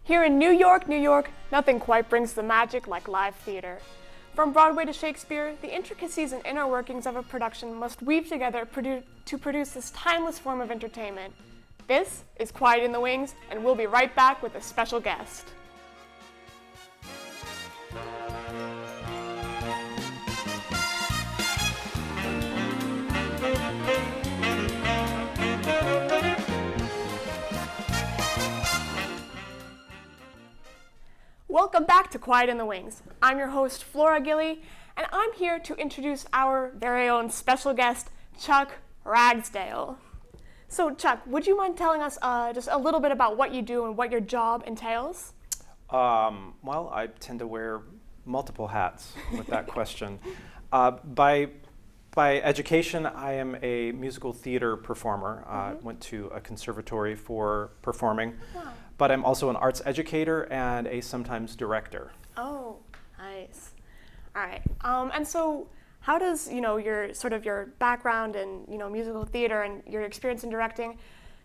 Here in New York, New York, nothing quite brings the magic like live theater. From Broadway to Shakespeare, the intricacies and inner workings of a production must weave together to produce this timeless form of entertainment. This is Quiet in the Wings, and we'll be right back with a special guest. Welcome back to Quiet in the Wings. I'm your host, Flora Gilly, and I'm here to introduce our very own special guest, Chuck Ragsdale. So Chuck, would you mind telling us just a little bit about what you do and what your job entails? Well, I tend to wear multiple hats with that question. By education, I am a musical theater performer. Went to a conservatory for performing. Wow. But I'm also an arts educator and a sometimes director. Oh, nice. All right. And so how does, your background in, musical theater and your experience in directing,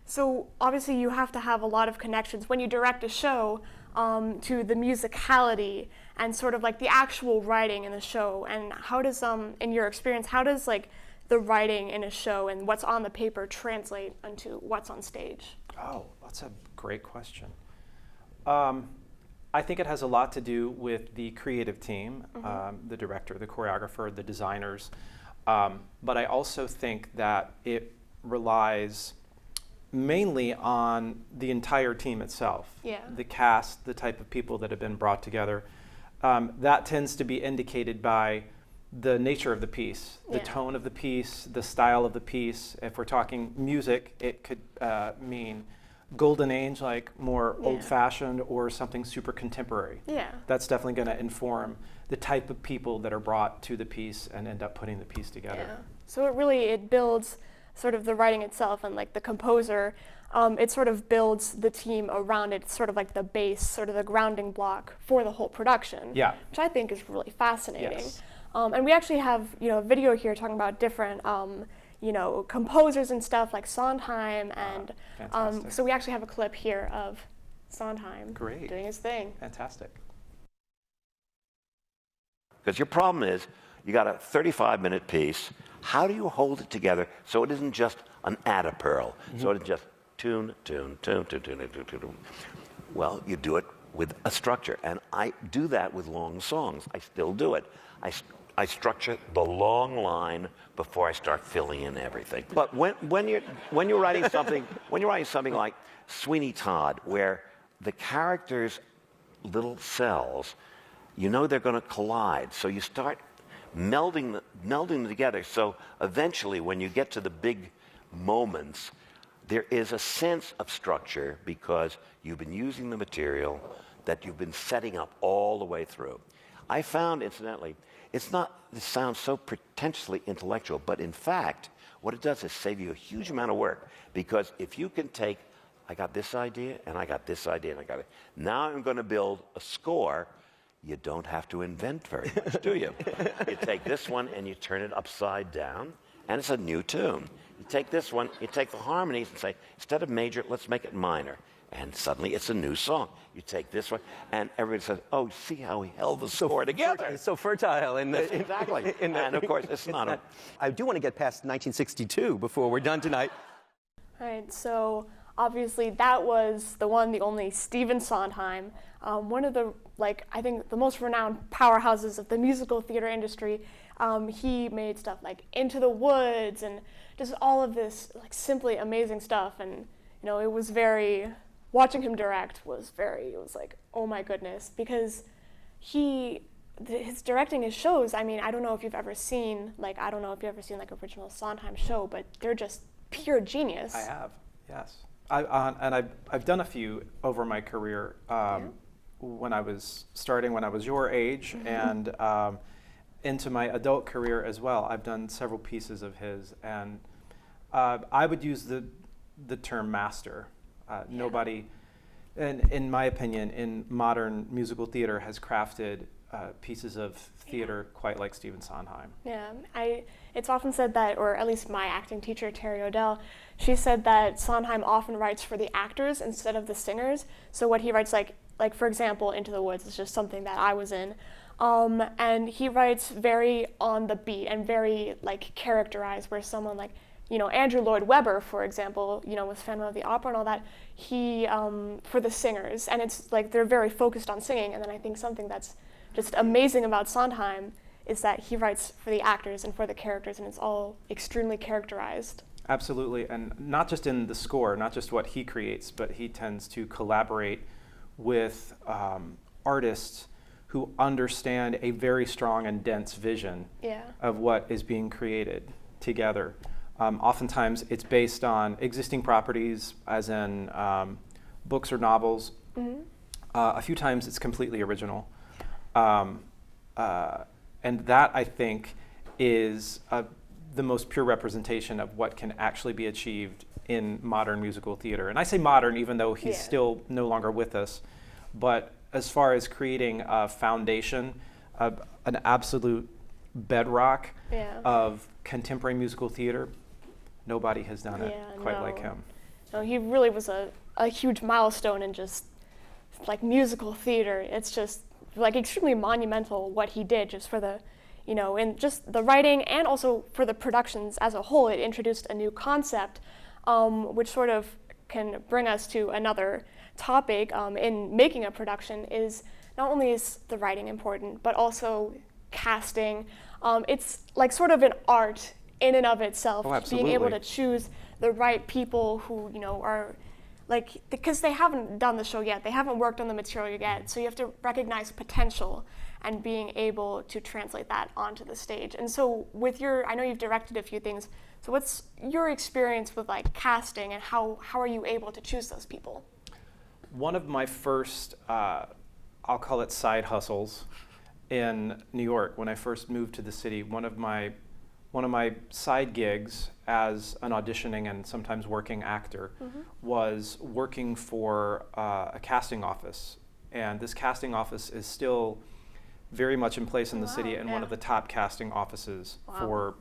so obviously you have to have a lot of connections when you direct a show to the musicality and sort of like the actual writing in the show. And how does, in your experience, how does like the writing in a show and what's on the paper translate into what's on stage? Oh, that's a great question. I think it has a lot to do with the creative team, the director, the choreographer, the designers. But I also think that it relies mainly on the entire team itself. Yeah. The cast, the type of people that have been brought together. That tends to be indicated by the nature of the piece, the tone of the piece, the style of the piece. If we're talking music, it could mean golden age, like more old-fashioned, or something super contemporary. Yeah. That's definitely going to inform the type of people that are brought to the piece and end up putting the piece together. Yeah. So it builds sort of the writing itself, and like the composer, it sort of builds the team around it. It's sort of like the base, sort of the grounding block for the whole production. Yeah. Which I think is really fascinating. Yes. And we actually have a video here talking about different composers and stuff like Sondheim, and so we actually have a clip here of Sondheim doing his thing. Fantastic. Because your problem is, you got a 35-minute piece. How do you hold it together so it isn't just an add-a-pearl? So it's just tune, tune, tune, tune, tune, tune, tune, tune. Well, you do it with a structure, and I do that with long songs. I still do it. I structure the long line before I start filling in everything. But when you're writing something like Sweeney Todd, where the characters' little cells, they're going to collide, so you start melding them together. So eventually, when you get to the big moments, there is a sense of structure because you've been using the material that you've been setting up all the way through. I found, incidentally, it sounds so pretentiously intellectual, but in fact, what it does is save you a huge amount of work, because if you can take, I got this idea, and I got this idea, and I got it. Now I'm going to build a score. You don't have to invent very much, do you? You take this one and you turn it upside down, and it's a new tune. You take this one, you take the harmonies and say, instead of major, let's make it minor. And suddenly it's a new song. You take this one, and everybody says, oh, see how he held the score together. It's so fertile. Exactly. And of course, it's not. I do want to get past 1962 before we're done tonight. All right, so obviously that was the one, the only Stephen Sondheim, one of the, I think the most renowned powerhouses of the musical theater industry. He made stuff like Into the Woods and just all of this simply amazing stuff. And, it was watching him direct was like, oh my goodness, because his directing his shows, I don't know if you've ever seen, original Sondheim show, but they're just pure genius. I have, yes. I've done a few over my career. When I was your age, and into my adult career as well. I've done several pieces of his, and I would use the term master. Nobody, in my opinion, in modern musical theater has crafted pieces of theater quite like Stephen Sondheim. Yeah, it's often said that, or at least my acting teacher, Terry Odell, she said that Sondheim often writes for the actors instead of the singers. So what he writes, like for example, Into the Woods is just something that I was in. And he writes very on the beat and very like characterized, where someone like, Andrew Lloyd Webber, for example, with Phantom of the Opera and all that, he, for the singers, and it's like they're very focused on singing. And then I think something that's just amazing about Sondheim is that he writes for the actors and for the characters, and it's all extremely characterized. Absolutely, and not just in the score, not just what he creates, but he tends to collaborate with artists who understand a very strong and dense vision of what is being created together. Oftentimes it's based on existing properties, as in books or novels. A few times it's completely original. And that, I think, is the most pure representation of what can actually be achieved in modern musical theater. And I say modern even though he's still no longer with us. But as far as creating a foundation, an absolute bedrock of contemporary musical theater, nobody has done it quite like him. No, he really was a huge milestone in just like musical theater. It's just like extremely monumental what he did just for the, in just the writing and also for the productions as a whole. It introduced a new concept, which sort of can bring us to another topic in making a production. Is not only is the writing important, but also casting. It's like sort of an art in and of itself, being able to choose the right people who, are like, because they haven't done the show yet, they haven't worked on the material yet, so you have to recognize potential and being able to translate that onto the stage. And so with I know you've directed a few things, so what's your experience with like casting, and how are you able to choose those people? One of my first, I'll call it side hustles in New York, when I first moved to the city, one of my side gigs as an auditioning and sometimes working actor was working for a casting office. And this casting office is still very much in place in the city, and one of the top casting offices for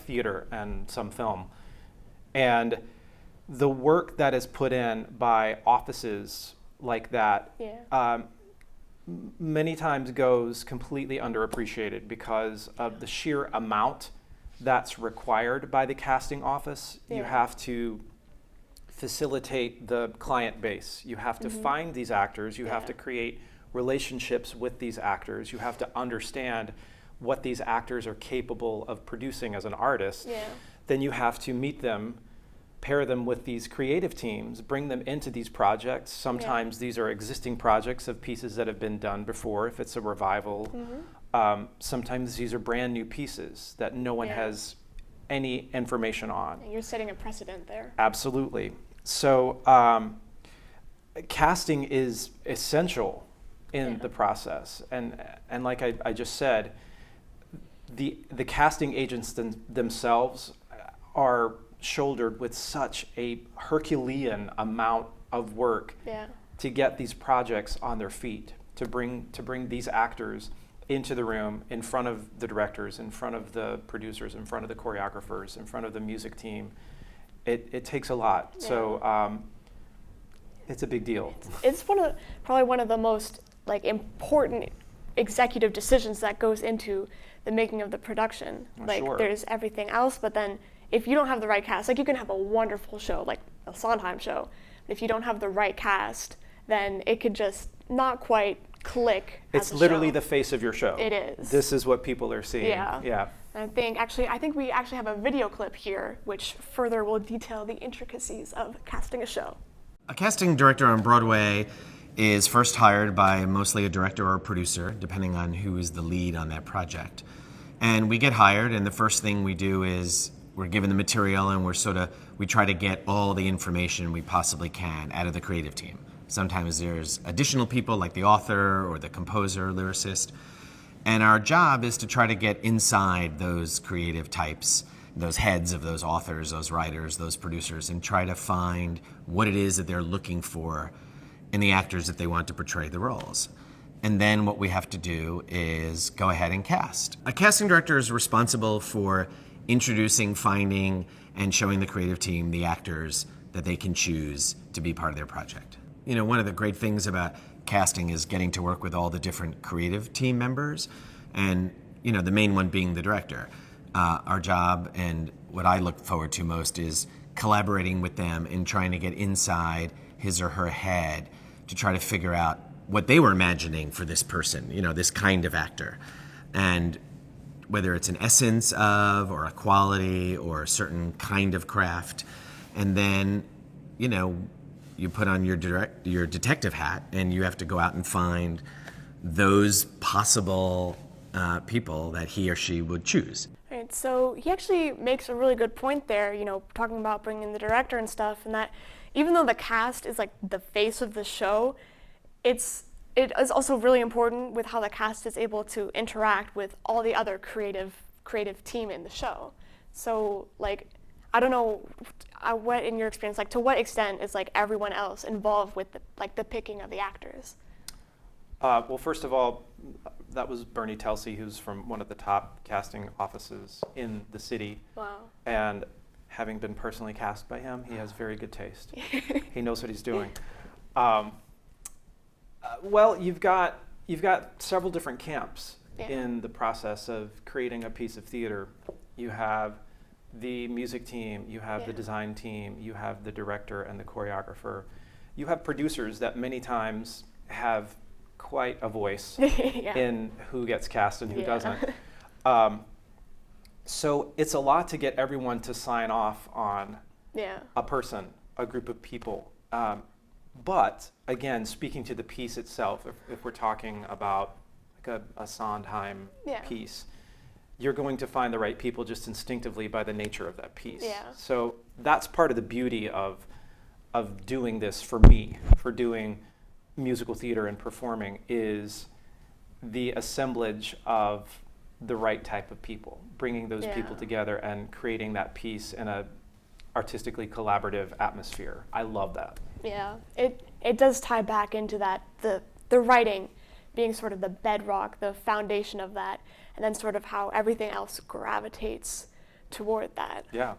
theater and some film. And the work that is put in by offices like that many times goes completely underappreciated because of the sheer amount that's required by the casting office. You have to facilitate the client base. You have to find these actors. You have to create relationships with these actors. You have to understand what these actors are capable of producing as an artist. Then you have to meet them, pair them with these creative teams, bring them into these projects. Sometimes these are existing projects of pieces that have been done before, if it's a revival. Sometimes these are brand new pieces that no one has any information on. You're setting a precedent there. Absolutely. So casting is essential in the process. And like I just said, the casting agents themselves are shouldered with such a Herculean amount of work to get these projects on their feet, to bring these actors into the room, in front of the directors, in front of the producers, in front of the choreographers, in front of the music team. It takes a lot. So it's a big deal. It's probably one of the most like important executive decisions that goes into the making of the production. There's everything else, but then if you don't have the right cast, like you can have a wonderful show, like a Sondheim show, but if you don't have the right cast, then it could just not quite click. It's literally the face of your show. It is. This is what people are seeing. Yeah. I think we actually have a video clip here, which further will detail the intricacies of casting a show. A casting director on Broadway is first hired by mostly a director or a producer, depending on who is the lead on that project. And we get hired, and the first thing we do is we're given the material, and we try to get all the information we possibly can out of the creative team. Sometimes there's additional people like the author or the composer, lyricist. And our job is to try to get inside those creative types, those heads of those authors, those writers, those producers, and try to find what it is that they're looking for in the actors that they want to portray the roles. And then what we have to do is go ahead and cast. A casting director is responsible for introducing, finding, and showing the creative team the actors that they can choose to be part of their project. You know, one of the great things about casting is getting to work with all the different creative team members, and you know, the main one being the director. Our job, and what I look forward to most, is collaborating with them and trying to get inside his or her head to try to figure out what they were imagining for this person, you know, this kind of actor. And whether it's an essence of, or a quality, or a certain kind of craft. And then, you know, you put on your detective hat, and you have to go out and find those possible people that he or she would choose. Right, so he actually makes a really good point there, you know, talking about bringing in the director and stuff, and that even though the cast is like the face of the show, it is also really important with how the cast is able to interact with all the other creative team in the show. So like, I don't know, what in your experience, like to what extent is like everyone else involved with the picking of the actors? Well, first of all, that was Bernie Telsey, who's from one of the top casting offices in the city. Wow. And having been personally cast by him, he has very good taste. He knows what he's doing. Well, you've got several different camps in the process of creating a piece of theater. You have the music team, you have the design team, you have the director and the choreographer. You have producers that many times have quite a voice in who gets cast and who doesn't. So it's a lot to get everyone to sign off on a person, a group of people. But again, speaking to the piece itself, if we're talking about like a Sondheim piece, you're going to find the right people just instinctively by the nature of that piece. So that's part of the beauty of doing this for me, for doing musical theater and performing, is the assemblage of the right type of people, bringing those people together and creating that piece in a artistically collaborative atmosphere. I love that. Yeah, it does tie back into that, the writing being sort of the bedrock, the foundation of that, and then sort of how everything else gravitates toward that. Yeah.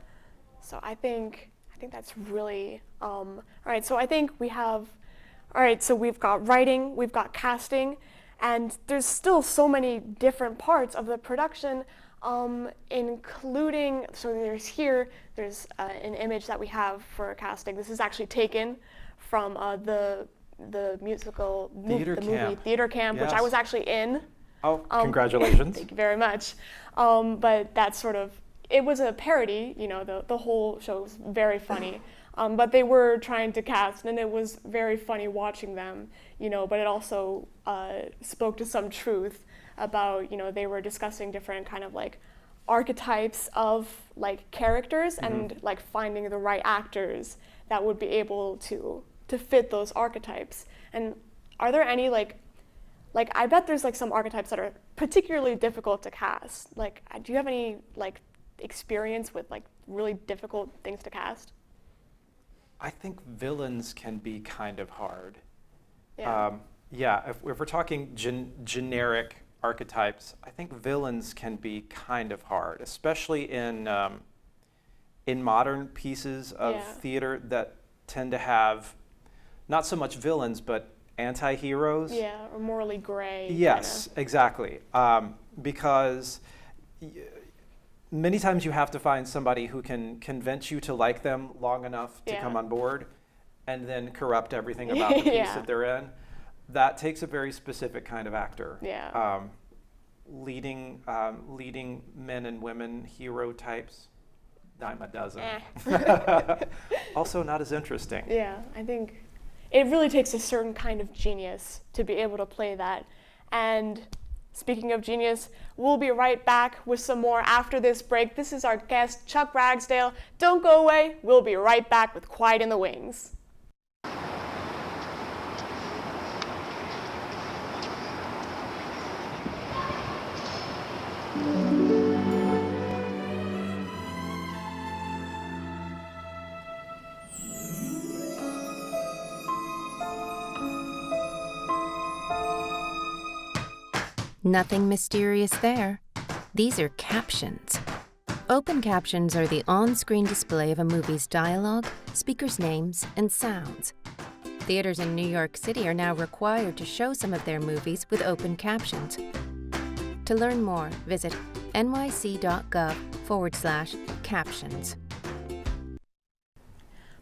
So I think that's really, all right, so I think we have, all right, so we've got writing, we've got casting, and there's still so many different parts of the production, including, so there's an image that we have for casting. This is actually taken from the musical, Theater the camp. movie Theater Camp, which I Yes. was actually in. Oh, congratulations. Thank you very much. But that's sort of, it was a parody, you know, the whole show was very funny. But they were trying to cast, and it was very funny watching them, you know, but it also spoke to some truth about, you know, they were discussing different kind of like archetypes of like characters and like finding the right actors that would be able to fit those archetypes. And are there any like I bet there's like some archetypes that are particularly difficult to cast. Like, do you have any like experience with like really difficult things to cast? I think villains can be kind of hard. Yeah. If we're talking generic archetypes, I think villains can be kind of hard, especially in modern pieces of theater that tend to have not so much villains, but anti-heroes. Yeah, or morally gray. Yes, exactly. Because many times you have to find somebody who can convince you to like them long enough to come on board, and then corrupt everything about the piece that they're in. That takes a very specific kind of actor. Yeah. Leading men and women hero types, dime a dozen. Also not as interesting. Yeah, I think it really takes a certain kind of genius to be able to play that. And speaking of genius, we'll be right back with some more after this break. This is our guest, Chuck Ragsdale. Don't go away. We'll be right back with Quiet in the Wings. Nothing mysterious there. These are captions. Open captions are the on-screen display of a movie's dialogue, speakers' names, and sounds. Theaters in New York City are now required to show some of their movies with open captions. To learn more, visit nyc.gov/captions.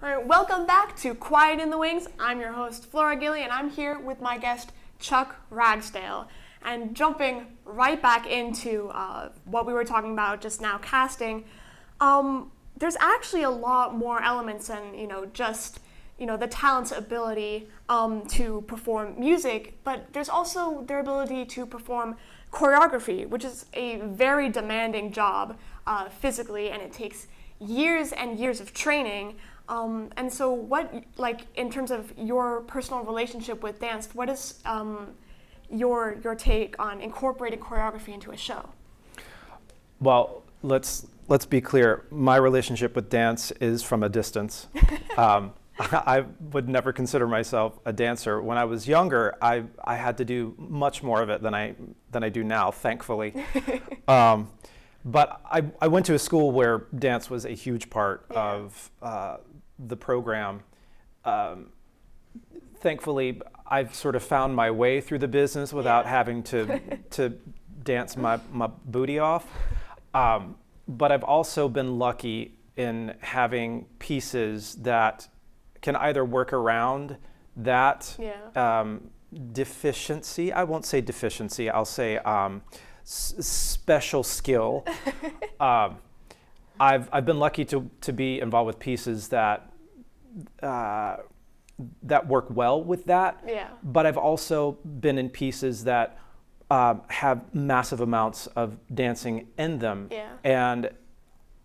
All right, welcome back to Quiet in the Wings. I'm your host, Flora Gilly, and I'm here with my guest, Chuck Ragsdale. And jumping right back into what we were talking about just now, casting, there's actually a lot more elements than, just, the talent's ability to perform music, but there's also their ability to perform choreography, which is a very demanding job physically, and it takes years and years of training. And so what, in terms of your personal relationship with dance, what is your take on incorporating choreography into a show? Well, let's be clear. My relationship with dance is from a distance. I would never consider myself a dancer. When I was younger, I had to do much more of it than I do now, thankfully. But I went to a school where dance was a huge part of the program. Thankfully, I've sort of found my way through the business without having to dance my booty off. But I've also been lucky in having pieces that can either work around that deficiency. I won't say deficiency, I'll say special skill. I've been lucky to be involved with pieces that work well with that. But I've also been in pieces that have massive amounts of dancing in them. And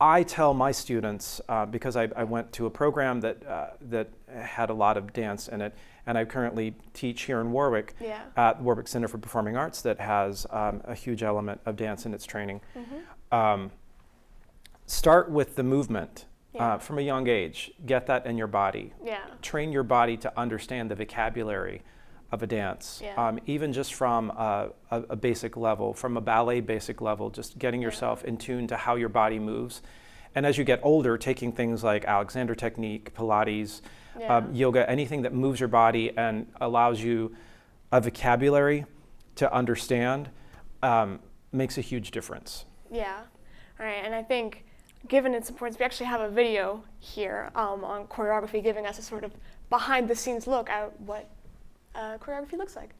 I tell my students, because I went to a program that had a lot of dance in it, and I currently teach here in Warwick at Warwick Center for Performing Arts that has a huge element of dance in its training. Start with the movement from a young age. Get that in your body. Train your body to understand the vocabulary of a dance, even just from a basic level, from a ballet basic level, just getting yourself in tune to how your body moves. And as you get older, taking things like Alexander technique, Pilates, yoga, anything that moves your body and allows you a vocabulary to understand makes a huge difference. All right, and I think given its importance, we actually have a video here on choreography giving us a sort of behind the scenes look at what choreography looks like.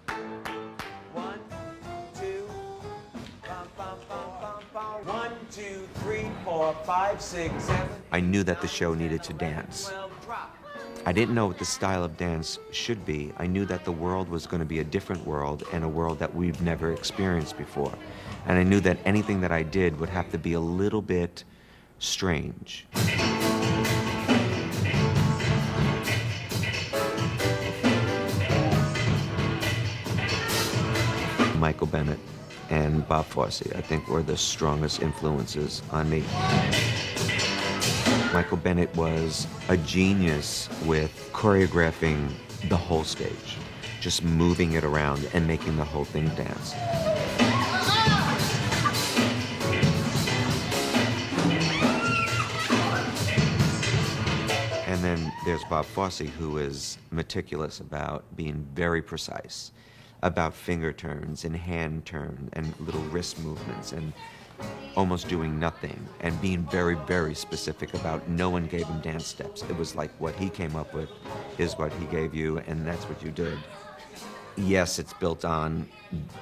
1, 2, bum, bum, bum, bum, bum. 1, 2, 3, 4, 5, 6, 7. I knew that the show needed to dance. I didn't know what the style of dance should be. I knew that the world was going to be a different world and a world that we've never experienced before. And I knew that anything that I did would have to be a little bit strange. Michael Bennett and Bob Fosse, I think, were the strongest influences on me. Michael Bennett was a genius with choreographing the whole stage, just moving it around and making the whole thing dance. And then there's Bob Fosse, who is meticulous about being very precise, about finger turns and hand turn and little wrist movements and almost doing nothing and being very, very specific about no one gave him dance steps. It was like what he came up with is what he gave you, and that's what you did. Yes, it's built on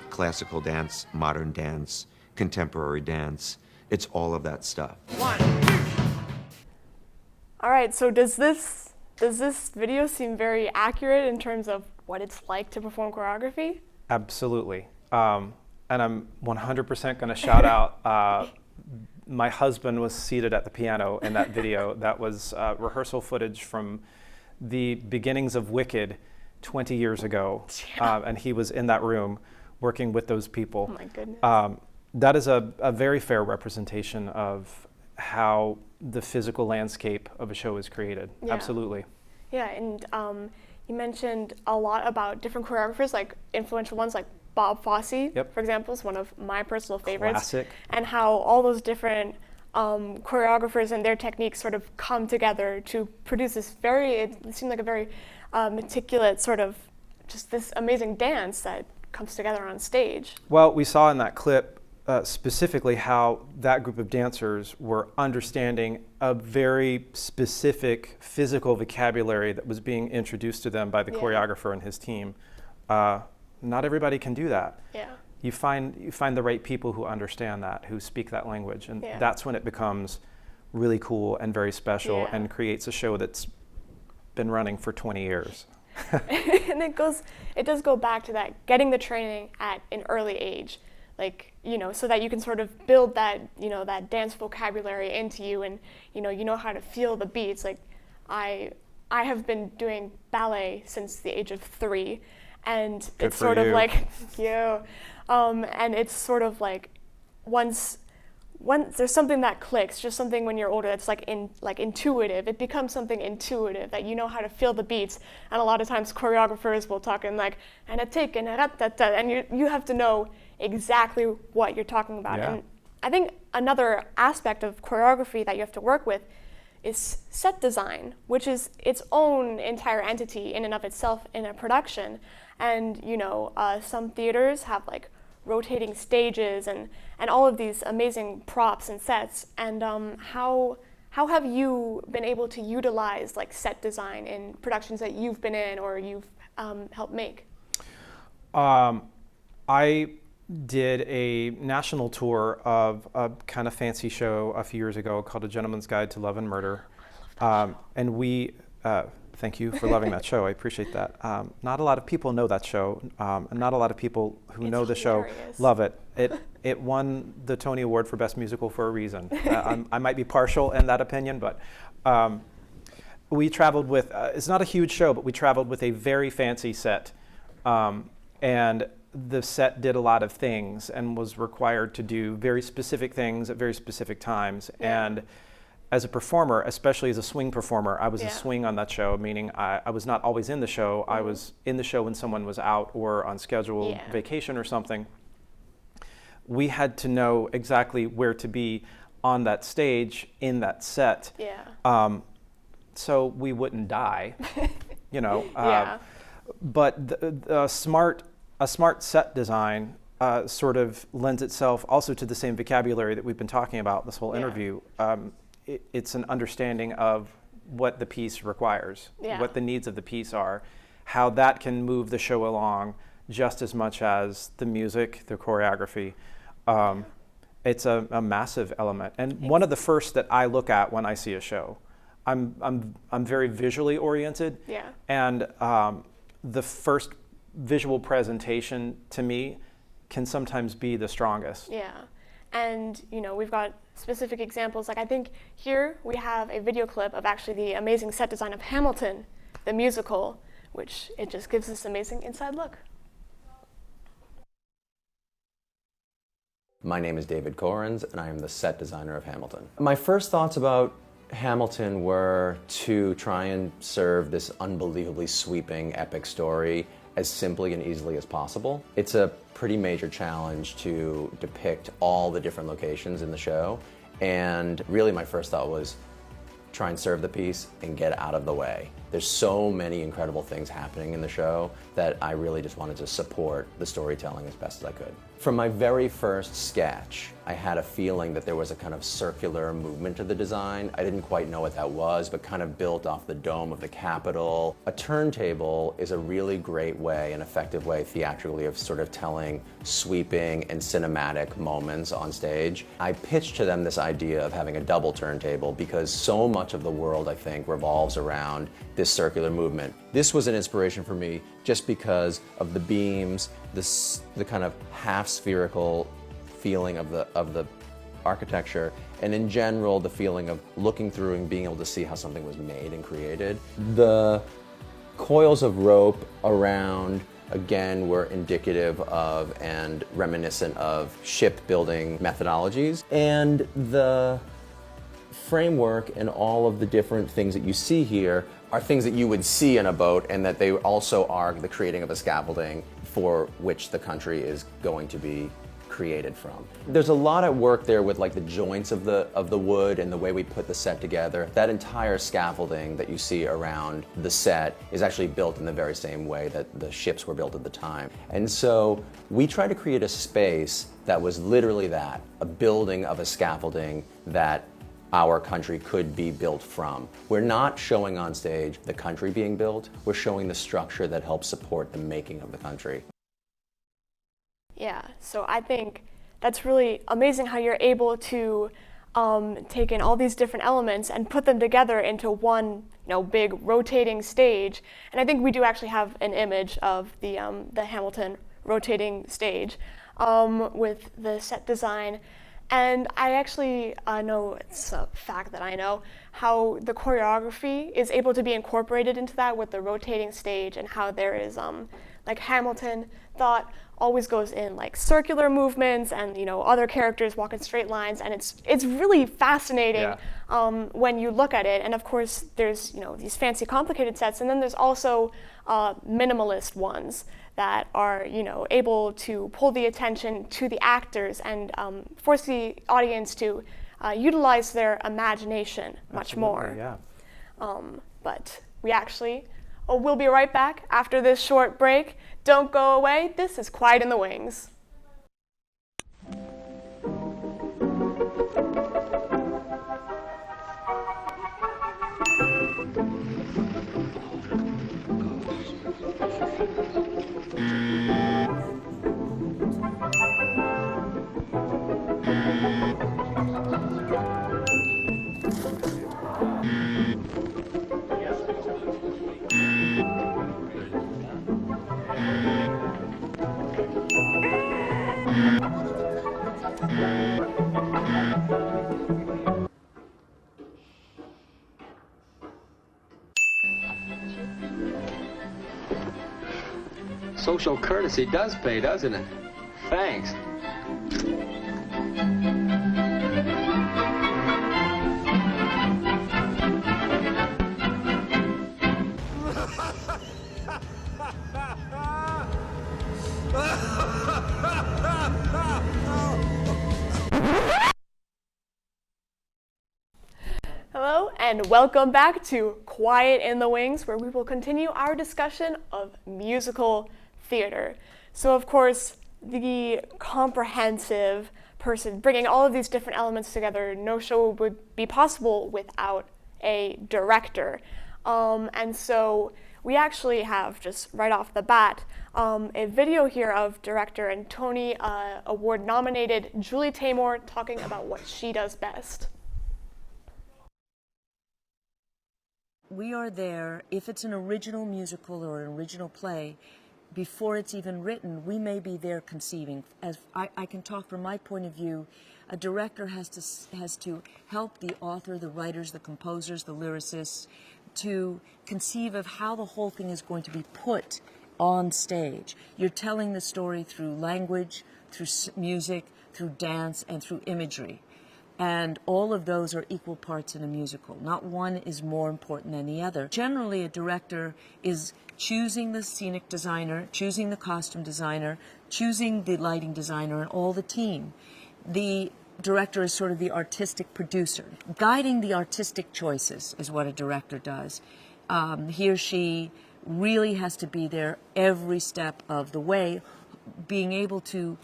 classical dance, modern dance, contemporary dance. It's all of that stuff. All right, so does this video seem very accurate in terms of what it's like to perform choreography? Absolutely. And I'm 100% going to shout out, my husband was seated at the piano in that video. That was rehearsal footage from the beginnings of Wicked 20 years ago. And he was in that room working with those people. Oh my goodness. That is a very fair representation of how the physical landscape of a show is created. Absolutely. Yeah, and you mentioned a lot about different choreographers, like influential ones like Bob Fosse, Yep. for example, is one of my personal favorites. Classic. And how all those different choreographers and their techniques sort of come together to produce this it seemed like a very meticulous sort of just this amazing dance that comes together on stage. Well, we saw in that clip specifically how that group of dancers were understanding a very specific physical vocabulary that was being introduced to them by the choreographer and his team. Not everybody can do that. Yeah. You find the right people who understand that, who speak that language, and that's when it becomes really cool and very special and creates a show that's been running for 20 years. And it does go back to that, getting the training at an early age, like, so that you can sort of build that, that dance vocabulary into you, and, you know how to feel the beats. Like, I have been doing ballet since the age of 3, and it's sort of like, thank you, and it's sort of like, once there's something that clicks, just something when you're older that's like intuitive. It becomes something intuitive that you know how to feel the beats. And a lot of times choreographers will talk in like and a tick and a rat-ta-ta, and you have to know exactly what you're talking about. Yeah. And I think another aspect of choreography that you have to work with is set design, which is its own entire entity in and of itself in a production. And some theaters have like rotating stages and all of these amazing props and sets. And how have you been able to utilize like set design in productions that you've been in or you've helped make? I did a national tour of a kind of fancy show a few years ago called A Gentleman's Guide to Love and Murder. And we, thank you for loving that show. I appreciate that. Not a lot of people know that show. And not a lot of people who know the show love it. It won the Tony Award for Best Musical for a reason. I might be partial in that opinion, but we traveled with, it's not a huge show, but we traveled with a very fancy set. And the set did a lot of things and was required to do very specific things at very specific times. And as a performer, especially as a swing performer, I was a swing on that show, meaning I was not always in the show. I was in the show when someone was out or on scheduled vacation or something. We had to know exactly where to be on that stage in that set, so we wouldn't die, But a smart set design sort of lends itself also to the same vocabulary that we've been talking about this whole interview. It's an understanding of what the piece requires, what the needs of the piece are, how that can move the show along just as much as the music, the choreography. It's a massive element, and one of the first that I look at when I see a show. I'm very visually oriented, and the first visual presentation to me can sometimes be the strongest. And we've got specific examples. Like I think here we have a video clip of actually the amazing set design of Hamilton, the musical, which it just gives this amazing inside look. My name is David Corrins, and I am the set designer of Hamilton. My first thoughts about Hamilton were to try and serve this unbelievably sweeping, epic story as simply and easily as possible. It's a pretty major challenge to depict all the different locations in the show, and really my first thought was try and serve the piece and get out of the way. There's so many incredible things happening in the show that I really just wanted to support the storytelling as best as I could. From my very first sketch, I had a feeling that there was a kind of circular movement to the design. I didn't quite know what that was, but kind of built off the dome of the Capitol. A turntable is a really great way, an effective way theatrically of sort of telling sweeping and cinematic moments on stage. I pitched to them this idea of having a double turntable because so much of the world, I think, revolves around this circular movement. This was an inspiration for me just because of the beams, the kind of half spherical feeling of the architecture, and in general the feeling of looking through and being able to see how something was made and created. The coils of rope around, again, were indicative of and reminiscent of shipbuilding methodologies, and the framework and all of the different things that you see here are things that you would see in a boat, and that they also are the creating of a scaffolding for which the country is going to be created from. There's a lot at work there with like the joints of the wood and the way we put the set together. That entire scaffolding that you see around the set is actually built in the very same way that the ships were built at the time. And so we tried to create a space that was literally that, a building of a scaffolding that our country could be built from. We're not showing on stage the country being built, we're showing the structure that helps support the making of the country. Yeah, so I think that's really amazing how you're able to take in all these different elements and put them together into one, big rotating stage. And I think we do actually have an image of the Hamilton rotating stage with the set design. And I actually know, it's a fact that I know, how the choreography is able to be incorporated into that with the rotating stage, and how there is, like Hamilton thought always goes in like circular movements, and other characters walk in straight lines, and it's really fascinating when you look at it. And of course there's these fancy complicated sets, and then there's also minimalist ones that are able to pull the attention to the actors and force the audience to utilize their imagination much more. Yeah. But we'll be right back after this short break. Don't go away. This is Quiet in the Wings. Social courtesy does pay, doesn't it? Thanks. Hello, and welcome back to Quiet in the Wings, where we will continue our discussion of musical theater. So of course, the comprehensive person bringing all of these different elements together, no show would be possible without a director. And so we actually have, just right off the bat, a video here of director and Tony Award nominated Julie Taymor talking about what she does best. We are there, if it's an original musical or an original play, before it's even written, we may be there conceiving. As I can talk from my point of view, a director has to help the author, the writers, the composers, the lyricists, to conceive of how the whole thing is going to be put on stage. You're telling the story through language, through music, through dance, and through imagery. And all of those are equal parts in a musical. Not one is more important than the other. Generally, a director is choosing the scenic designer, choosing the costume designer, choosing the lighting designer, and all the team. The director is sort of the artistic producer. Guiding the artistic choices is what a director does. He or she really has to be there every step of the way, being able to,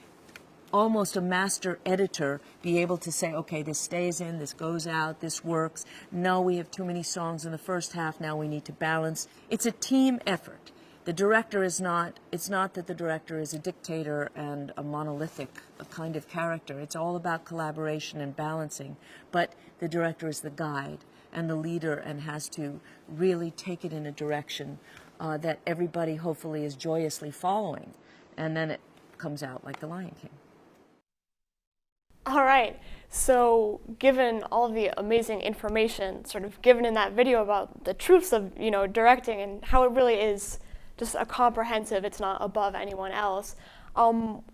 almost a master editor, be able to say, okay, this stays in, this goes out, this works. No, we have too many songs in the first half, now we need to balance. It's a team effort. The director is not, it's not that the director is a dictator and a monolithic kind of character. It's all about collaboration and balancing. But the director is the guide and the leader and has to really take it in a direction that everybody hopefully is joyously following. And then it comes out like The Lion King. All right, so given all of the amazing information sort of given in that video about the truths of, directing and how it really is just a comprehensive, it's not above anyone else,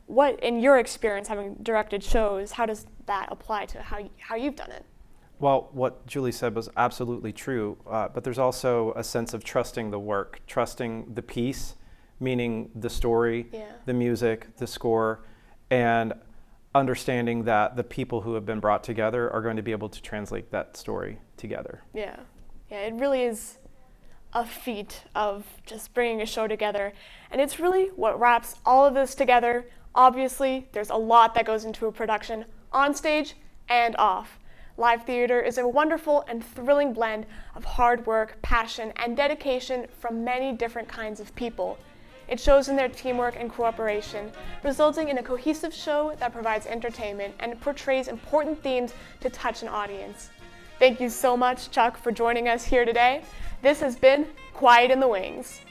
what, in your experience having directed shows, how does that apply to how you've done it? Well, what Julie said was absolutely true, but there's also a sense of trusting the work, trusting the piece, meaning the story, the music, the score, and understanding that the people who have been brought together are going to be able to translate that story together. Yeah, it really is a feat of just bringing a show together, and it's really what wraps all of this together. Obviously, there's a lot that goes into a production on stage and off. Live theater is a wonderful and thrilling blend of hard work, passion, and dedication from many different kinds of people. It shows in their teamwork and cooperation, resulting in a cohesive show that provides entertainment and portrays important themes to touch an audience. Thank you so much, Chuck, for joining us here today. This has been Quiet in the Wings.